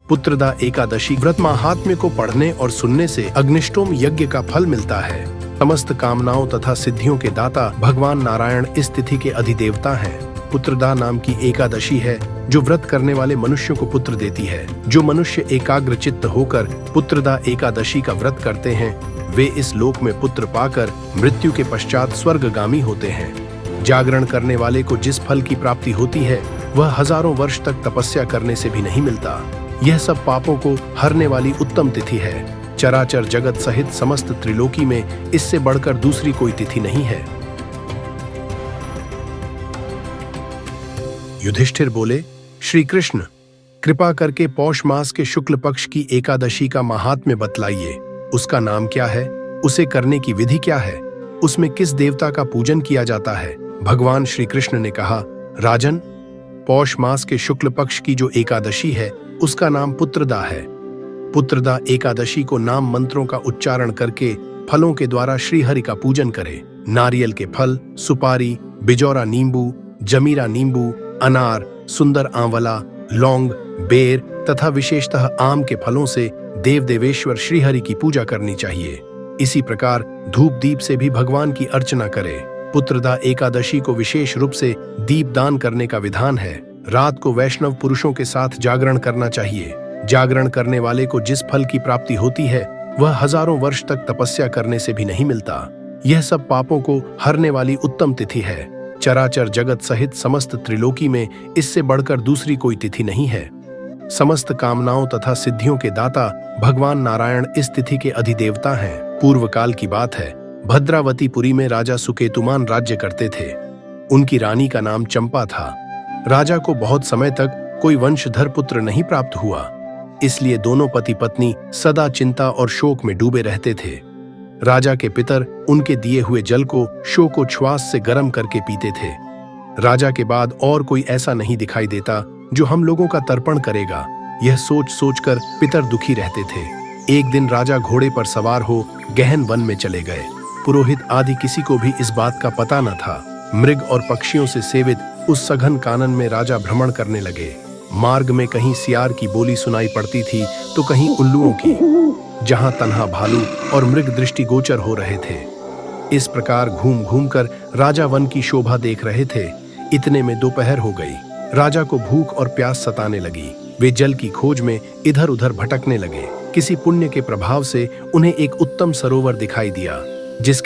पुत्रदा एकादशी व्रत महात्म्य को पढ़ने और सुनने से अग्निष्टोम यज्ञ का फल मिलता है। समस्त कामनाओं तथा सिद्धियों के दाता भगवान नारायण इस तिथि के अधिदेवता हैं। पुत्रदा नाम की एकादशी है जो व्रत करने वाले मनुष्यों को पुत्र देती है। जो मनुष्य एकाग्र चित्त होकर पुत्रदा एकादशी का व्रत करते हैं वे इस लोक में पुत्र पाकर मृत्यु के पश्चात स्वर्गगामी होते हैं। जागरण करने वाले को जिस फल की प्राप्ति होती है वह हजारों वर्ष तक तपस्या करने से भी नहीं मिलता। यह सब पापों को हरने वाली उत्तम तिथि है। चराचर जगत सहित समस्त त्रिलोकी में इससे बढ़कर दूसरी कोई तिथि नहीं है। युधिष्ठिर बोले, श्री कृष्ण कृपा करके पौष मास के शुक्ल पक्ष की एकादशी का महात्म्य बतलाइए। उसका नाम क्या है, उसे करने की विधि क्या है, उसमें किस देवता का पूजन किया जाता है। भगवान श्री कृष्ण ने कहा, राजन, पौष मास के शुक्ल पक्ष की जो एकादशी है उसका नाम पुत्रदा है। पुत्रदा एकादशी को नाम मंत्रों का उच्चारण करके फलों के द्वारा श्रीहरि का पूजन करे। नारियल के फल, सुपारी, बिजौरा नींबू, जमीरा नींबू, अनार, सुंदर आंवला, लौंग, बेर तथा विशेषतः आम के फलों से देव देवेश्वर श्रीहरि की पूजा करनी चाहिए। इसी प्रकार धूप दीप से भी भगवान की अर्चना करे। पुत्रदा एकादशी को विशेष रूप से दीप दान करने का विधान है। रात को वैष्णव पुरुषों के साथ जागरण करना चाहिए। जागरण करने वाले को जिस फल की प्राप्ति होती है वह हजारों वर्ष तक तपस्या करने से भी नहीं मिलता। यह सब पापों को हरने वाली उत्तम तिथि है। चराचर जगत सहित समस्त त्रिलोकी में इससे बढ़कर दूसरी कोई तिथि नहीं है। समस्त कामनाओं तथा सिद्धियों के दाता भगवान नारायण इस तिथि के अधिदेवता हैं। पूर्व काल की बात है, भद्रावतीपुरी में राजा सुकेतुमान राज्य करते थे। उनकी रानी का नाम चंपा था। राजा को बहुत समय तक कोई वंशधर पुत्र नहीं प्राप्त हुआ, इसलिए दोनों पति पत्नी सदा चिंता और शोक में डूबे रहते थे। राजा के पितर उनके दिए हुए जल को शोकोच्छ्वास से गर्म करके पीते थे। राजा के बाद और कोई ऐसा नहीं दिखाई देता जो हम लोगों का तर्पण करेगा, यह सोच सोचकर पितर दुखी रहते थे। एक दिन राजा घोड़े पर सवार हो गहन वन में चले गए। पुरोहित आदि किसी को भी इस बात का पता न था। मृग और पक्षियों से सेवित उस सघन कानन में राजा भ्रमण करने लगे। मार्ग में कहीं सियार की बोली सुनाई पड़ती थी तो कहीं उल्लुओं की। जहां तन्हा भालू और मृग दृष्टिगोचर हो रहे थे। इस प्रकार घूम घूम कर राजा वन की शोभा देख रहे थे। इतने में दोपहर हो गई। राजा को भूख और प्यास सताने लगी। वे जल की खोज में इधर उधर भटकने लगे। किसी पुण्य के प्रभाव से उन्हें एक उत्तम सरोवर दिखाई दिया जिसके